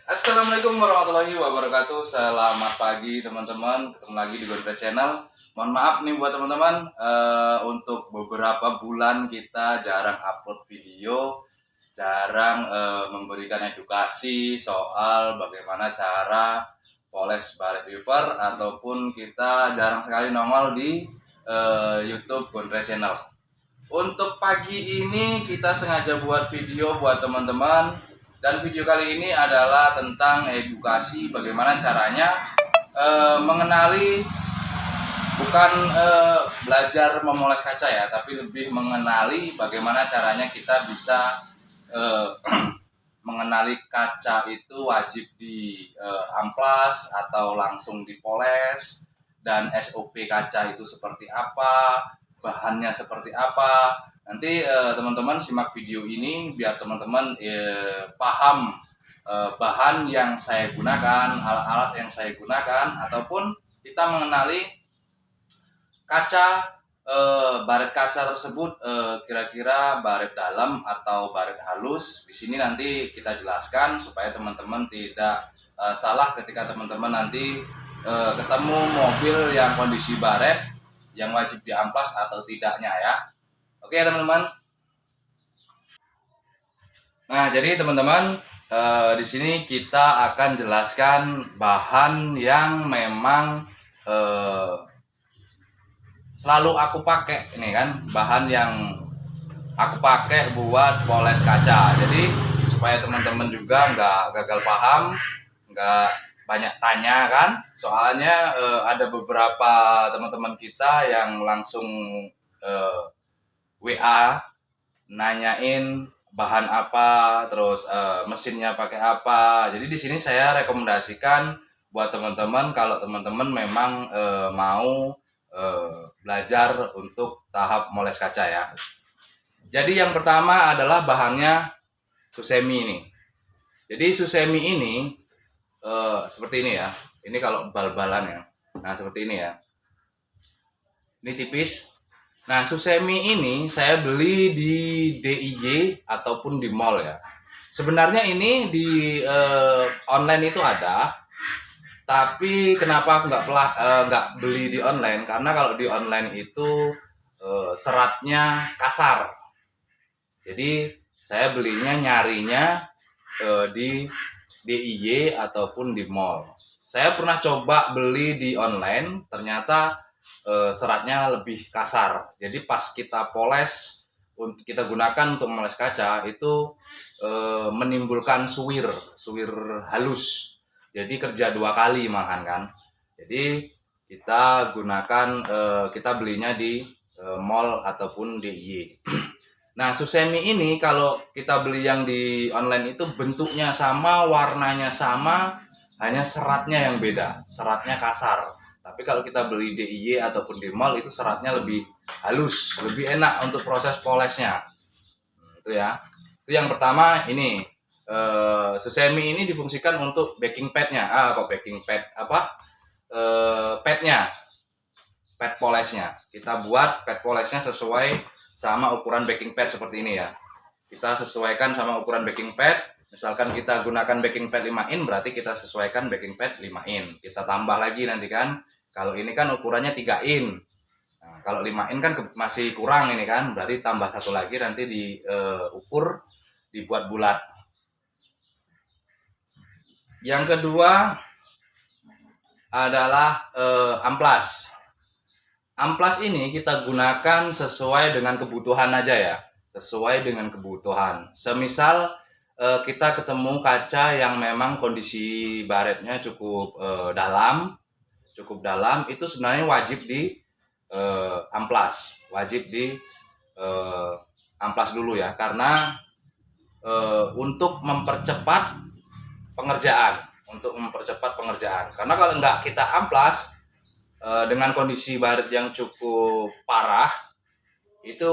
Assalamualaikum warahmatullahi wabarakatuh. Selamat pagi teman-teman. Ketemu lagi di Gondre Channel. Mohon maaf nih buat teman-teman, untuk beberapa bulan kita jarang upload video, jarang memberikan edukasi soal bagaimana cara poles baret wiper, ataupun kita jarang sekali nongol di YouTube Gondre Channel. Untuk pagi ini kita sengaja buat video buat teman-teman, dan video kali ini adalah tentang edukasi bagaimana caranya mengenali, bukan belajar memoles kaca ya, tapi lebih mengenali bagaimana caranya kita bisa mengenali kaca itu wajib di amplas atau langsung dipoles, dan SOP kaca itu seperti apa, bahannya seperti apa. Nanti teman-teman simak video ini biar teman-teman paham bahan yang saya gunakan, alat-alat yang saya gunakan, ataupun kita mengenali kaca, baret kaca tersebut kira-kira baret dalam atau baret halus. Di sini nanti kita jelaskan supaya teman-teman tidak salah ketika teman-teman nanti ketemu mobil yang kondisi baret yang wajib diamplas atau tidaknya ya. Oke teman-teman. Nah jadi teman-teman, di sini kita akan jelaskan bahan yang memang selalu aku pakai. Ini kan bahan yang aku pakai buat poles kaca. Jadi supaya teman-teman juga nggak gagal paham, nggak banyak tanya kan. Soalnya ada beberapa teman-teman kita yang langsung WA nanyain bahan apa, terus mesinnya pakai apa. Jadi di sini saya rekomendasikan buat teman-teman, kalau teman-teman memang mau belajar untuk tahap moles kaca ya. Jadi yang pertama adalah bahannya Susemi ini. Jadi Susemi ini seperti ini ya. Ini kalau bal-balan ya. Nah seperti ini ya. Ini tipis. Nah, Susemi ini saya beli di DIY ataupun di mall ya. Sebenarnya ini di online itu ada, tapi kenapa aku nggak beli di online? Karena kalau di online itu seratnya kasar. Jadi saya belinya nyarinya di DIY ataupun di mall. Saya pernah coba beli di online, ternyata seratnya lebih kasar. Jadi pas kita poles, untuk kita gunakan untuk memoles kaca itu menimbulkan suwir halus. Jadi kerja 2 kali malahan kan. Jadi kita gunakan, kita belinya di mall ataupun DIY. Nah Susemi ini kalau kita beli yang di online itu bentuknya sama, warnanya sama, hanya seratnya yang beda, seratnya kasar. Tapi kalau kita beli DIY ataupun di mall itu seratnya lebih halus, lebih enak untuk proses polesnya. Itu ya. Itu yang pertama ini. Susemi ini difungsikan untuk backing padnya. Kok backing pad apa? Padnya, pad polesnya. Kita buat pad polesnya sesuai sama ukuran backing pad seperti ini ya. Kita sesuaikan sama ukuran backing pad. Misalkan kita gunakan backing pad 5 in, berarti kita sesuaikan backing pad 5 in. Kita tambah lagi nanti kan. Kalau ini kan ukurannya 3 in. Nah, kalau 5 in kan masih kurang ini kan, berarti tambah satu lagi nanti diukur, dibuat bulat. Yang kedua adalah amplas. Amplas ini kita gunakan sesuai dengan kebutuhan aja ya, sesuai dengan kebutuhan. Semisal kita ketemu kaca yang memang kondisi baretnya cukup dalam, itu sebenarnya wajib di amplas, wajib di amplas dulu ya, karena untuk mempercepat pengerjaan, karena kalau nggak kita amplas dengan kondisi baret yang cukup parah, itu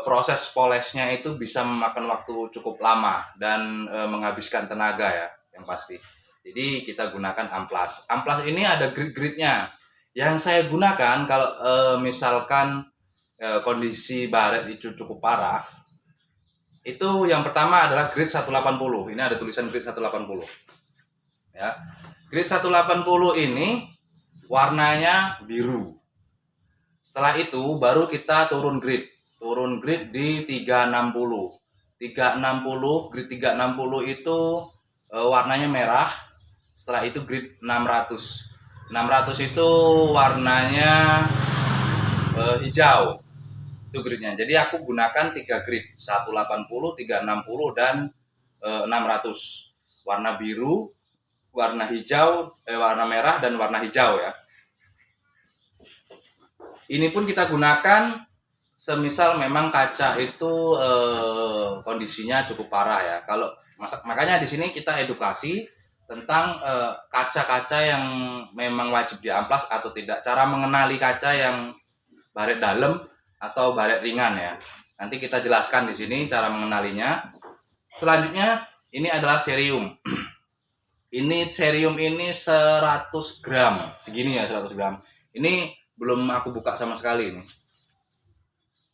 proses polesnya itu bisa memakan waktu cukup lama dan menghabiskan tenaga ya, yang pasti. Jadi kita gunakan amplas. Amplas ini ada grid-gridnya. Yang saya gunakan kalau misalkan kondisi baret itu cukup parah, Itu yang pertama adalah grade 180. Ini ada tulisan grade 180. Ya. Grade 180 ini warnanya biru. Setelah itu baru kita turun grade. Turun grade di 360. 360, grade 360 itu warnanya merah. Setelah itu grade 600. 600 itu warnanya hijau. Itu grade-nya. Jadi aku gunakan 3 grade, 180, 360 dan 600. Warna biru, warna hijau, warna merah dan warna hijau ya. Ini pun kita gunakan semisal memang kaca itu kondisinya cukup parah ya. Kalau makanya di sini kita edukasi tentang kaca-kaca yang memang wajib diamplas atau tidak. Cara mengenali kaca yang baret dalam atau baret ringan ya. Nanti kita jelaskan di sini cara mengenalinya. Selanjutnya ini adalah cerium. Ini cerium ini 100 gram. Segini ya 100 gram. Ini belum aku buka sama sekali ini.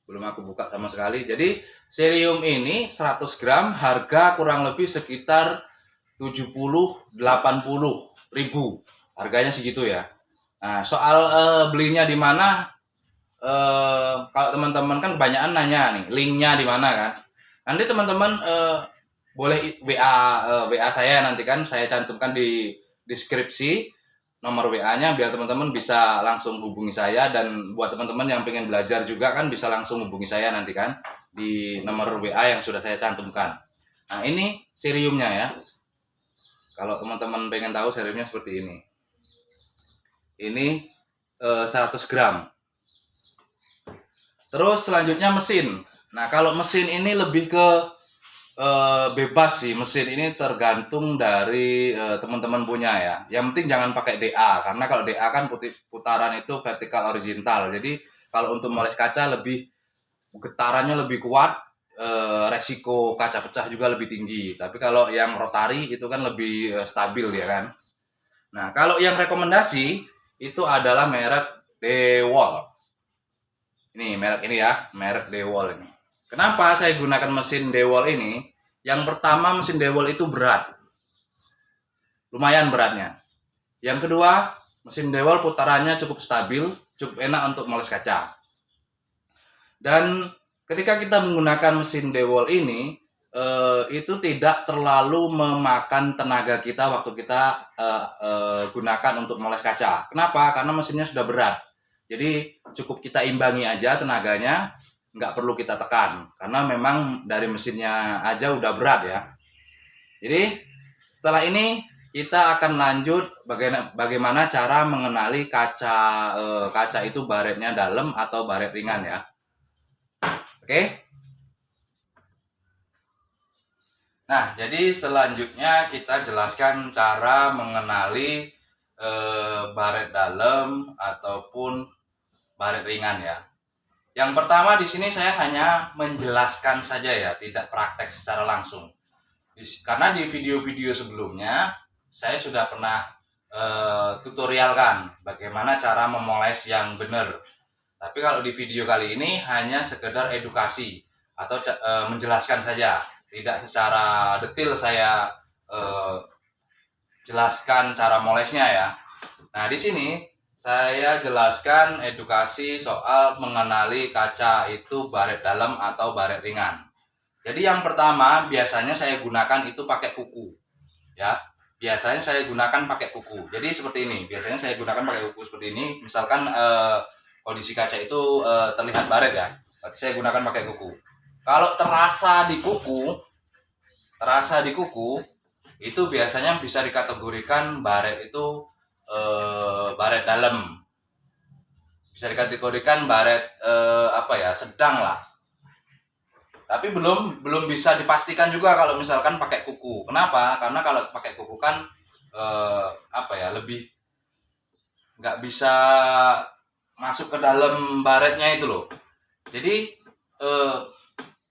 Belum aku buka sama sekali. Jadi cerium ini 100 gram harga kurang lebih sekitar 70-80 ribu. Harganya segitu ya. Nah, soal belinya di mana? Kalau teman-teman kan kebanyakan nanya nih, linknya di mana kan? Nanti teman-teman boleh WA saya, nanti kan saya cantumkan di deskripsi nomor WA-nya biar teman-teman bisa langsung hubungi saya, dan buat teman-teman yang pengen belajar juga kan bisa langsung hubungi saya nanti kan di nomor WA yang sudah saya cantumkan. Nah, ini ceriumnya ya. Kalau teman-teman pengen tahu ceriumnya seperti ini. Ini 100 gram. Terus selanjutnya mesin. Nah, kalau mesin ini lebih ke bebas sih. Mesin ini tergantung dari teman-teman punya ya. Yang penting jangan pakai DA, karena kalau DA kan putaran itu vertikal horizontal. Jadi kalau untuk moles kaca lebih getarannya lebih kuat, resiko kaca pecah juga lebih tinggi. Tapi kalau yang rotari itu kan lebih stabil ya kan. Nah, kalau yang rekomendasi itu adalah merek DeWalt. Ini merek ini ya, merek DeWalt ini. Kenapa saya gunakan mesin DeWalt ini? Yang pertama, mesin DeWalt itu berat. Lumayan beratnya. Yang kedua, mesin DeWalt putarannya cukup stabil, cukup enak untuk moles kaca. Dan ketika kita menggunakan mesin DeWalt ini, itu tidak terlalu memakan tenaga kita waktu kita gunakan untuk moles kaca. Kenapa? Karena mesinnya sudah berat. Jadi cukup kita imbangi aja tenaganya, nggak perlu kita tekan. Karena memang dari mesinnya aja udah berat ya. Jadi setelah ini kita akan lanjut bagaimana cara mengenali kaca itu baretnya dalam atau baret ringan ya. Oke. Nah, jadi selanjutnya kita jelaskan cara mengenali baret dalam ataupun baret ringan ya. Yang pertama di sini saya hanya menjelaskan saja ya, tidak praktek secara langsung. Karena di video-video sebelumnya saya sudah pernah tutorialkan bagaimana cara memoles yang benar. Tapi kalau di video kali ini hanya sekedar edukasi atau menjelaskan saja, tidak secara detail saya jelaskan cara molesnya ya. Nah, di sini saya jelaskan edukasi soal mengenali kaca itu baret dalam atau baret ringan. Jadi yang pertama biasanya saya gunakan itu pakai kuku. Ya. Biasanya saya gunakan pakai kuku. Jadi seperti ini. Biasanya saya gunakan pakai kuku seperti ini. Misalkan kondisi kaca itu terlihat baret ya. Berarti saya gunakan pakai kuku. Kalau terasa di kuku itu biasanya bisa dikategorikan baret itu baret dalam, bisa dikategorikan baret sedang lah. Tapi belum bisa dipastikan juga kalau misalkan pakai kuku. Kenapa? Karena kalau pakai kuku kan lebih nggak bisa masuk ke dalam baretnya itu loh. Jadi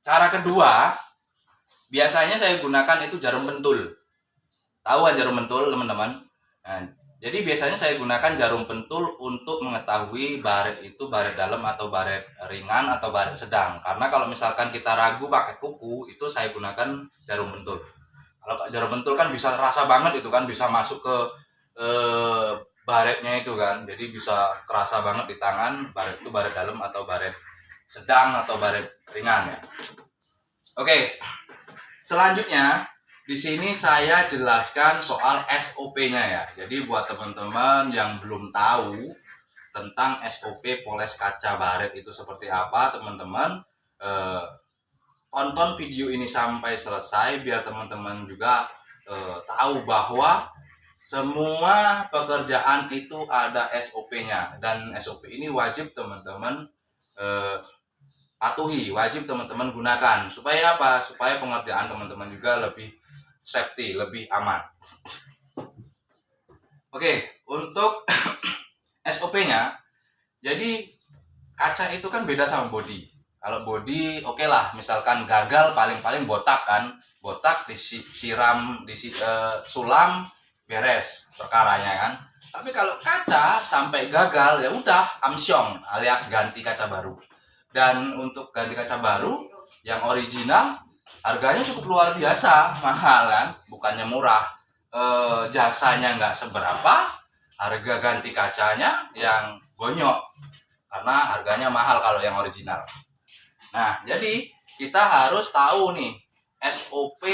cara kedua biasanya saya gunakan itu jarum pentul. Tahu kan jarum pentul teman-teman? Nah, Jadi biasanya saya gunakan jarum pentul untuk mengetahui baret itu baret dalam atau baret ringan atau baret sedang. Karena kalau misalkan kita ragu pakai kuku, itu saya gunakan jarum pentul. Kalau jarum pentul kan bisa rasa banget itu kan, bisa masuk ke baretnya itu kan. Jadi bisa kerasa banget di tangan baret itu baret dalam atau baret sedang atau baret ringan ya. Oke. Selanjutnya di sini saya jelaskan soal SOP-nya ya. Jadi buat teman-teman yang belum tahu tentang SOP poles kaca baret itu seperti apa, teman-teman tonton video ini sampai selesai biar teman-teman juga tahu bahwa semua pekerjaan itu ada SOP-nya, dan SOP ini wajib teman-teman patuhi, wajib teman-teman gunakan. Supaya apa? Supaya pengerjaan teman-teman juga lebih safety, lebih aman. Oke, untuk SOP-nya, jadi kaca itu kan beda sama body. Kalau body oke lah, misalkan gagal paling-paling botak kan, botak disiram, sulam, beres perkaranya kan. Tapi kalau kaca sampai gagal ya udah amsyong alias ganti kaca baru. Dan untuk ganti kaca baru yang original harganya cukup luar biasa, mahal kan, bukannya murah. Jasanya nggak seberapa, harga ganti kacanya yang bonyok karena harganya mahal kalau yang original. Nah, jadi kita harus tahu nih SOP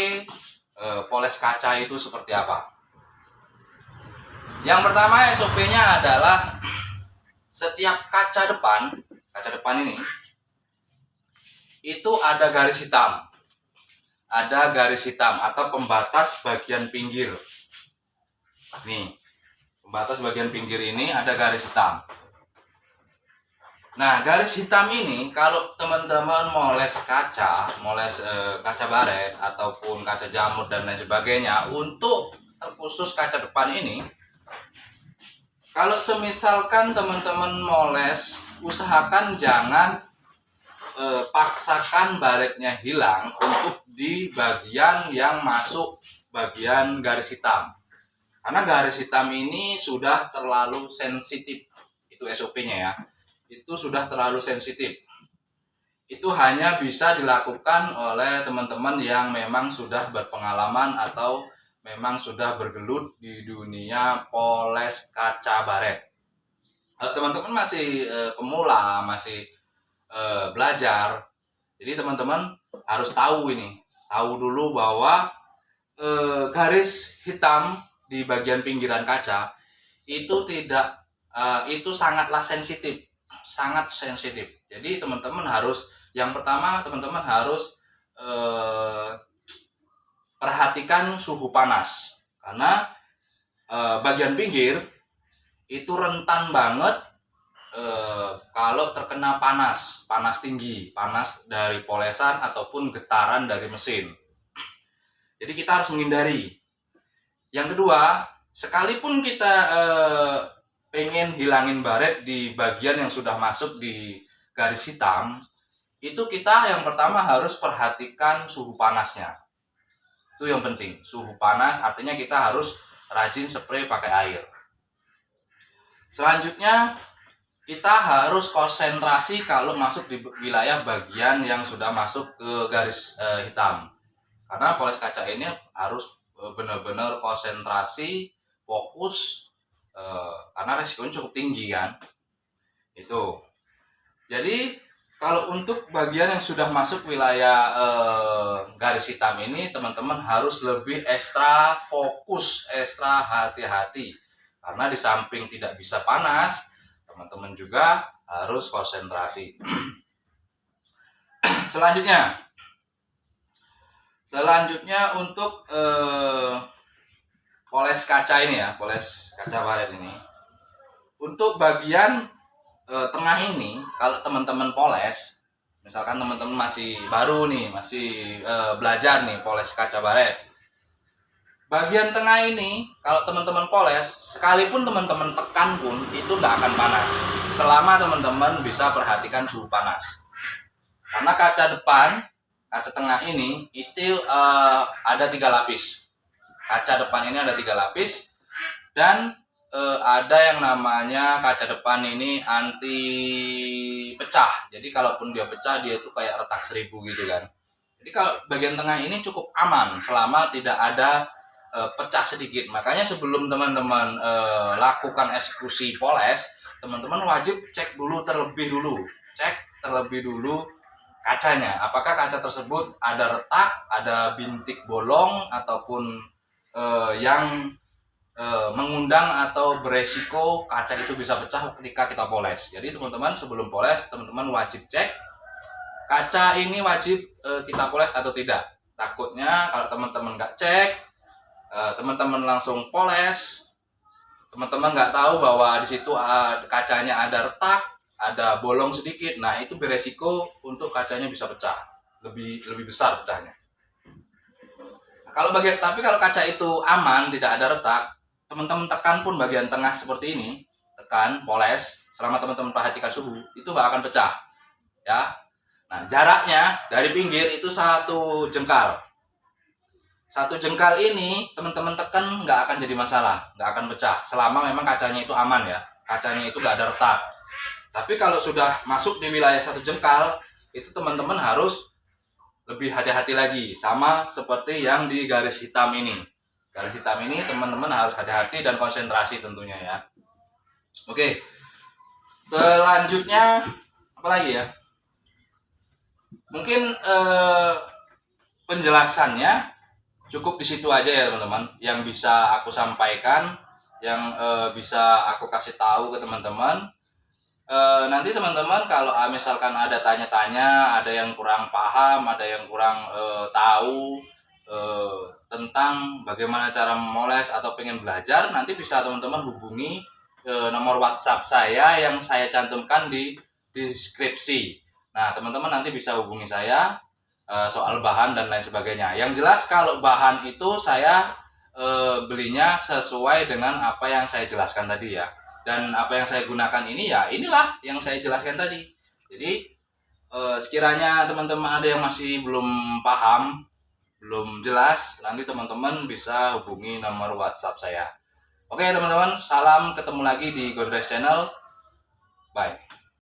poles kaca itu seperti apa. Yang pertama SOP-nya adalah setiap kaca depan ini itu ada garis hitam. Ada garis hitam atau pembatas bagian pinggir. Nih, pembatas bagian pinggir ini ada garis hitam. Nah, garis hitam ini kalau teman-teman moles kaca baret ataupun kaca jamur dan lain sebagainya, untuk terkhusus kaca depan ini, kalau semisalkan teman-teman moles, usahakan jangan paksakan baretnya hilang untuk di bagian yang masuk bagian garis hitam, karena garis hitam ini sudah terlalu sensitif. Itu SOP-nya ya, itu sudah terlalu sensitif. Itu hanya bisa dilakukan oleh teman-teman yang memang sudah berpengalaman atau memang sudah bergelut di dunia poles kaca baret. Kalau teman-teman masih pemula, masih belajar, jadi teman-teman harus tahu dulu bahwa garis hitam di bagian pinggiran kaca itu itu sangatlah sensitif, sangat sensitif. Jadi teman-teman harus, yang pertama teman-teman harus perhatikan suhu panas, karena bagian pinggir itu rentan banget kalau terkena panas tinggi, panas dari polesan ataupun getaran dari mesin. Jadi kita harus menghindari. Yang kedua, sekalipun kita pengen hilangin baret di bagian yang sudah masuk di garis hitam, itu kita yang pertama harus perhatikan suhu panasnya. Itu yang penting, suhu panas, artinya kita harus rajin spray pakai air. Selanjutnya, kita harus konsentrasi kalau masuk di wilayah bagian yang sudah masuk ke garis hitam. Karena poles kaca ini harus benar-benar konsentrasi, fokus, karena resikonya cukup tinggi kan. Itu. Jadi kalau untuk bagian yang sudah masuk wilayah garis hitam ini, teman-teman harus lebih ekstra fokus, ekstra hati-hati. Karena di samping tidak bisa panas, teman-teman juga harus konsentrasi. Selanjutnya untuk poles kaca ini ya, poles kaca baret ini. Untuk bagian tengah ini, kalau teman-teman poles, misalkan teman-teman masih baru nih, masih belajar nih poles kaca baret. Bagian tengah ini, kalau teman-teman poles, sekalipun teman-teman tekan pun, itu nggak akan panas. Selama teman-teman bisa perhatikan suhu panas. Karena kaca depan, kaca tengah ini, itu ada 3 lapis. Kaca depan ini ada 3 lapis. Dan ada yang namanya kaca depan ini anti pecah. Jadi kalaupun dia pecah, dia itu kayak retak 1000 gitu kan. Jadi kalau bagian tengah ini cukup aman selama tidak ada pecah sedikit. Makanya sebelum teman-teman lakukan eksekusi poles, teman-teman wajib cek dulu terlebih dulu. Cek terlebih dulu kacanya. Apakah kaca tersebut ada retak, ada bintik bolong, ataupun yang mengundang atau beresiko kaca itu bisa pecah ketika kita poles. Jadi teman-teman sebelum poles, teman-teman wajib cek kaca ini wajib kita poles atau tidak. Takutnya kalau teman-teman nggak cek, teman-teman langsung poles, teman-teman nggak tahu bahwa di situ kacanya ada retak, ada bolong sedikit. Nah itu beresiko untuk kacanya bisa pecah, lebih besar pecahnya. Tapi kalau kaca itu aman, tidak ada retak, teman-teman tekan pun bagian tengah seperti ini, tekan, poles, selama teman-teman perhatikan suhu, itu nggak akan pecah, ya. Nah, jaraknya dari pinggir itu 1 jengkal. 1 jengkal ini teman-teman tekan nggak akan jadi masalah, nggak akan pecah, selama memang kacanya itu aman ya, kacanya itu nggak ada retak. Tapi kalau sudah masuk di wilayah 1 jengkal, itu teman-teman harus lebih hati-hati lagi, sama seperti yang di garis hitam ini. Garis hitam ini teman-teman harus hati-hati dan konsentrasi tentunya ya. Oke, selanjutnya apa lagi ya? Mungkin penjelasannya cukup di situ aja ya teman-teman, yang bisa aku sampaikan, yang bisa aku kasih tahu ke teman-teman. Nanti teman-teman kalau misalkan ada tanya-tanya, ada yang kurang paham, ada yang kurang tahu tentang bagaimana cara memoles atau pengen belajar, nanti bisa teman-teman hubungi nomor WhatsApp saya yang saya cantumkan di deskripsi. Nah teman-teman nanti bisa hubungi saya soal bahan dan lain sebagainya. Yang jelas kalau bahan itu saya belinya sesuai dengan apa yang saya jelaskan tadi ya. Dan apa yang saya gunakan ini ya inilah yang saya jelaskan tadi. Jadi sekiranya teman-teman ada yang masih belum paham, belum jelas, nanti teman-teman bisa hubungi nomor WhatsApp saya. Oke teman-teman, salam, ketemu lagi di Gondres Channel. Bye.